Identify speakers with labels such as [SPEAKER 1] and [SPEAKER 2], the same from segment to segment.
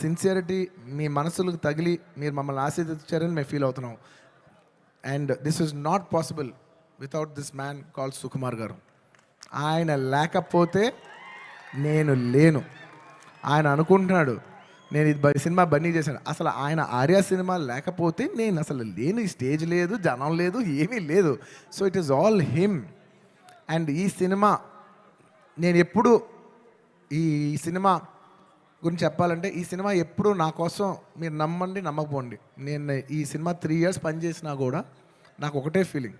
[SPEAKER 1] Sincerity మీ మనసులకు తగిలి మీరు మమ్మల్ని ఆశీర్వదించారని మేము ఫీల్ అవుతున్నాం. And this is not possible without this man called Sukumar గారు. ఆయన లేకపోతే నేను లేను. ఆయన అనుకుంటున్నాడు నేను ఇది సినిమా బన్నీ చేశాను. అసలు ఆయన ఆర్య సినిమా లేకపోతే నేను అసలు లేను. ఈ స్టేజ్ లేదు, జనం లేదు, ఏమీ లేదు. So it is all him. And ఈ సినిమా నేను ఎప్పుడు ఈ సినిమా గురించి చెప్పాలంటే, ఈ సినిమా ఎప్పుడు నా కోసం, మీరు నమ్మండి నమ్మకపోండి, నేను ఈ సినిమా 3 years పనిచేసినా కూడా నాకు ఒకటే ఫీలింగ్,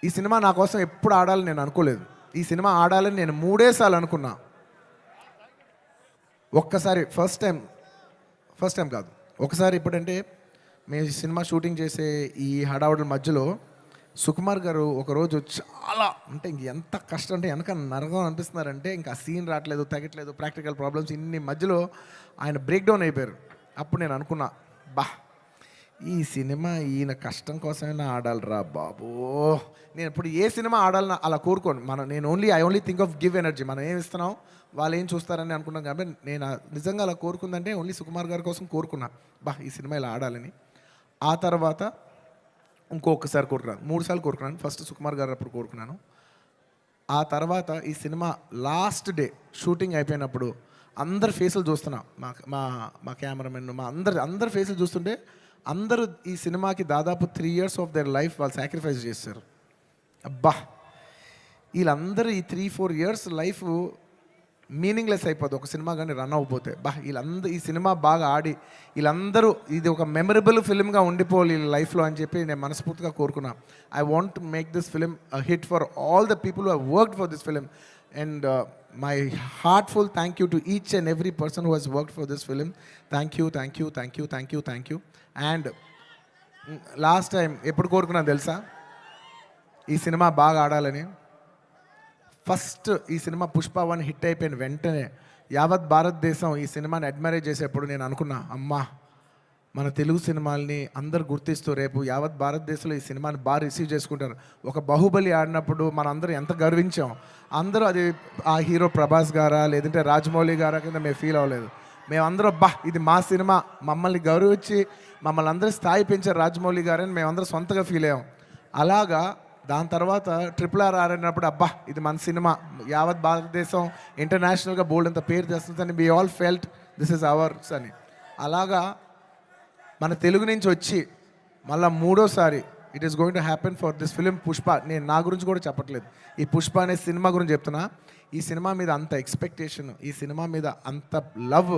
[SPEAKER 1] ఈ సినిమా నా కోసం ఎప్పుడు ఆడాలని నేను అనుకోలేదు. ఈ సినిమా ఆడాలని నేను 3 సార్లు అనుకున్నా. ఒక్కసారి ఫస్ట్ టైం కాదు, ఒకసారి ఇప్పుడంటే మేము ఈ సినిమా షూటింగ్ చేసే ఈ హడావుడి మధ్యలో సుకుమార్ గారు ఒకరోజు చాలా అంటే ఇంక ఎంత కష్టం అంటే వెనక నరకం అనిపిస్తున్నారంటే ఇంకా సీన్ రావట్లేదు, తగ్గట్లేదు, ప్రాక్టికల్ ప్రాబ్లమ్స్, ఇన్ని మధ్యలో ఆయన బ్రేక్ డౌన్ అయిపోయారు. అప్పుడు నేను అనుకున్నా, ఈ సినిమా ఈయన కష్టం కోసమైనా ఆడాలిరా బాబో. నేను ఇప్పుడు ఏ సినిమా ఆడాలన్నా అలా కోరుకోను. I only think of give energy. మనం ఏమి ఇస్తున్నాం, వాళ్ళు ఏం చూస్తారని అనుకున్నాం. కాబట్టి నేను నిజంగా అలా కోరుకుందంటే ఓన్లీ సుకుమార్ గారి కోసం కోరుకున్నా, ఈ సినిమా ఇలా ఆడాలని. ఆ తర్వాత ఇంకొకసారి కోరుకున్నాను, 3 సార్లు కోరుకున్నాను. ఫస్ట్ సుకుమార్ గారు అప్పుడు కోరుకున్నాను. ఆ తర్వాత ఈ సినిమా లాస్ట్ డే షూటింగ్ అయిపోయినప్పుడు అందరి ఫేసులు చూస్తున్నా, మా కెమెరామెన్, మా అందరి ఫేసులు చూస్తుంటే అందరూ ఈ సినిమాకి దాదాపు 3 years ఆఫ్ దేర్ లైఫ్ వాళ్ళు సాక్రిఫైస్ చేశారు. వీళ్ళందరూ ఈ 3-4 years లైఫ్ మీనింగ్లెస్ అయిపోద్ది ఒక సినిమా కానీ రన్ అవ్వకపోతే. వీళ్ళందరూ ఈ సినిమా బాగా ఆడి వీళ్ళందరూ ఇది ఒక మెమరబుల్ ఫిల్మ్గా ఉండిపోవాలి వీళ్ళ లైఫ్లో అని చెప్పి నేను మనస్ఫూర్తిగా కోరుకున్నా. I want to make this film hit for all the people who have worked for this film. And my heartful thank you to each and every person who has worked for this film. Thank you. And last time ఎప్పుడు కోరుకున్నా తెలుసా, ఈ cinema బాగా ఆడాలని. First ఈ cinema Pushpa 1 hit అయిపోయిన వెంటనే యావత్ భారతదేశం ఈ సినిమాని అడ్మైర్ చేసేప్పుడు నేను అనుకున్నా, మన తెలుగు సినిమాల్ని అందరు గుర్తిస్తూ రేపు యావత్ భారతదేశంలో ఈ సినిమాని బాగా రిసీవ్ చేసుకుంటారు. ఒక బాహుబలి ఆడినప్పుడు మనందరం ఎంత గర్వించాం. అందరూ అది ఆ హీరో ప్రభాస్ గారా లేదంటే రాజమౌళి గారా కింద మేము ఫీల్ అవ్వలేదు. మేమందరం ఇది మా సినిమా, మమ్మల్ని గౌరవించి మమ్మల్ని అందరూ స్థాయి పెంచారు రాజమౌళి గారని మేమందరం సొంతగా ఫీల్ అయ్యాం. అలాగా దాని తర్వాత RRR ఆడినప్పుడు ఇది మన సినిమా, యావత్ భారతదేశం ఇంటర్నేషనల్గా బోల్డ్ అంత పేరు తెస్తుందని we all felt this is ours అని. అలాగా మన తెలుగు నుంచి వచ్చి మళ్ళీ 3వసారి it is going to happen for this film Pushpa. నేను నా గురించి కూడా చెప్పట్లేదు, ఈ పుష్ప అనే సినిమా గురించి చెప్తున్నా. ఈ సినిమా మీద అంత ఎక్స్పెక్టేషన్, ఈ సినిమా మీద అంత లవ్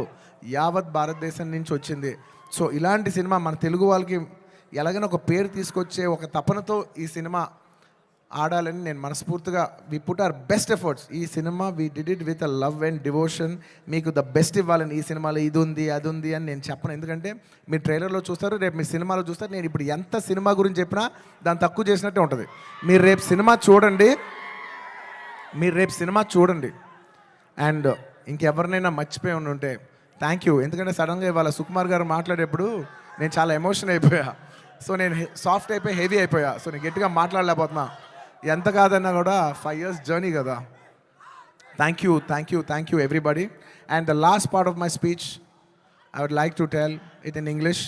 [SPEAKER 1] యావత్ భారతదేశం నుంచి వచ్చింది. సో ఇలాంటి సినిమా మన తెలుగు వాళ్ళకి ఎలాగైనా ఒక పేరు తీసుకొచ్చే ఒక తపనతో ఈ సినిమా ఆడాలని నేను మనస్ఫూర్తిగా we put our best efforts. ఈ సినిమా we did it with a love and devotion. మీకు ద బెస్ట్ ఇవ్వాలని, ఈ సినిమాలో ఇది ఉంది అది ఉంది అని నేను చెప్పను. ఎందుకంటే మీరు ట్రైలర్లో చూస్తారు, రేపు మీ సినిమాలో చూస్తారు. నేను ఇప్పుడు ఎంత సినిమా గురించి చెప్పినా దాన్ని తక్కువ చేసినట్టే ఉంటుంది. మీరు రేపు సినిమా చూడండి. అండ్ ఇంకెవరినైనా మర్చిపోయి ఉంటే థ్యాంక్ యూ. ఎందుకంటే సడన్గా ఇవాళ సుకుమార్ గారు మాట్లాడేప్పుడు నేను చాలా ఎమోషన్ అయిపోయా. సో నేను సాఫ్ట్ అయిపోయి హెవీ అయిపోయా. సో నేను గట్టిగా మాట్లాడలేకపోతున్నా. ఎంత కాదన్నా కూడా 5 years జర్నీ కదా. Thank you everybody. And the last part of my speech I would like to tell it in English.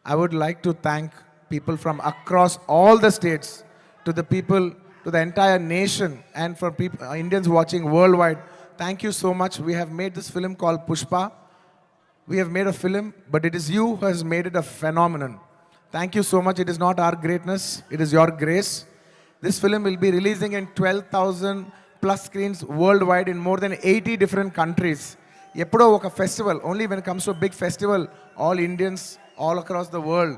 [SPEAKER 1] I would like to thank people from across all the states, to the people, to the entire nation, and for people, Indians watching worldwide. Thank you so much. We have made this film called Pushpa. We have made a film, but it is you who has made it a phenomenon. Thank you so much. It is not our greatness, it is your grace. This film will be releasing in 12,000 plus screens worldwide in more than 80 different countries. Eppudo oka festival, only when it comes to a big festival, all Indians all across the world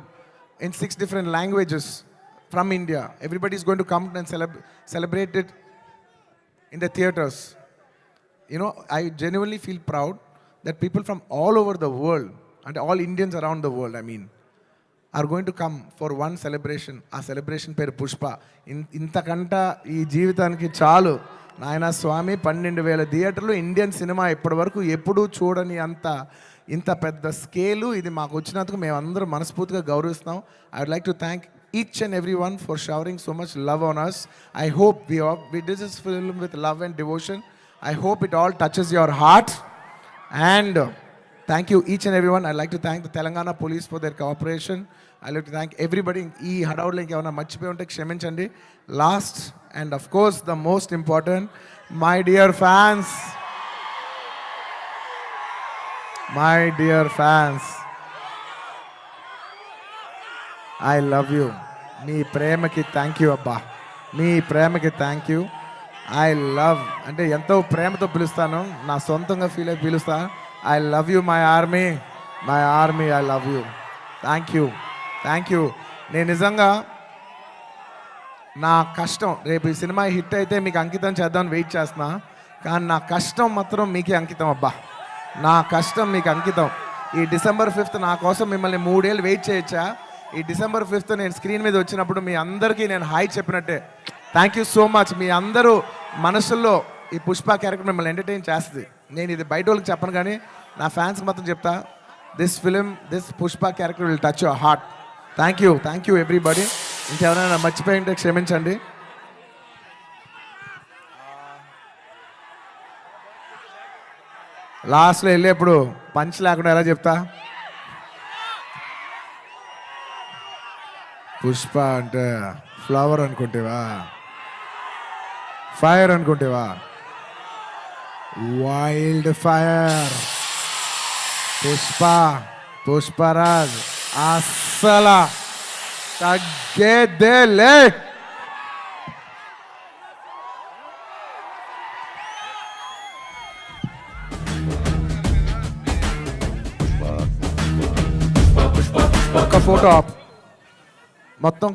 [SPEAKER 1] in 6 different languages from India, everybody is going to come and celebrate it in the theaters. I genuinely feel proud that people from all over the world, and all Indians around the world, are going to come for one celebration. ఆ celebration పేరు పుష్ప. ఇంతకంట ఈ జీవితానికి చాలు నాయనా స్వామి. 12,000 థియేటర్లు, Indian cinema ఇప్పటి వరకు ఎప్పుడూ చూడని ఇంత పెద్ద స్కేలు ఇది మాకు వచ్చినందుకు మేమందరం మనస్ఫూర్తిగా గౌరవిస్తున్నాం. I would like to thank each and everyone for showering so much love on us. I hope we did this film with love and devotion. I hope it all touches your heart. And thank you each and everyone. I like to thank the Telangana police for their cooperation. I like to thank everybody. ఈ హడావుడ్లో ఇంకేమైనా మర్చిపోయి ఉంటే క్షమించండి. Last and of course the most important, my dear fans, my dear fans, I love you. మీ ప్రేమకి thank you అబ్బా, మీ ప్రేమకి థ్యాంక్ యూ. ఐ లవ్ అంటే ఎంతో ప్రేమతో పిలుస్తాను, నా సొంతంగా ఫీల్ అయి పిలుస్తా. I love you my army, my army, I love you. Thank you, thank you. నేను నిజంగా నా కష్టం, రేపు ఈ సినిమా హిట్ అయితే మీకు అంకితం చేద్దామని వెయిట్ చేస్తున్నా, కానీ నా కష్టం మాత్రం మీకే అంకితం అబ్బా, నా కష్టం మీకు అంకితం. ఈ December 5th నా కోసం మిమ్మల్ని 3 ఏళ్ళు వెయిట్ చేయొచ్చా? ఈ December 5th నేను స్క్రీన్ మీద వచ్చినప్పుడు మీ అందరికీ నేను హాయ్ చెప్పినట్టే. Thank you so much. మీ అందరూ మనసుల్లో ఈ పుష్ప క్యారెక్టర్ మిమ్మల్ని ఎంటర్టైన్ చేస్తుంది. నేను ఇది బయట వాళ్ళకి చెప్పను, కానీ నా ఫ్యాన్స్కి మాత్రం చెప్తా, this film, this Pushpa character will touch your heart. Thank you everybody. ఇంకెవరైనా మర్చిపోయి ఉంటే క్షమించండి. లాస్ట్లో వెళ్ళేప్పుడు పంచ్ లేకుండా ఎలా చెప్తా? పుష్ప అంటే ఫ్లవర్ అనుకుంటేవా, ఫైర్ అనుకుంటేవా? Wild fire. పుష్పరాజ్ అస్సలు తగ్గేదేలే. ఒక ఫోటో మొత్తం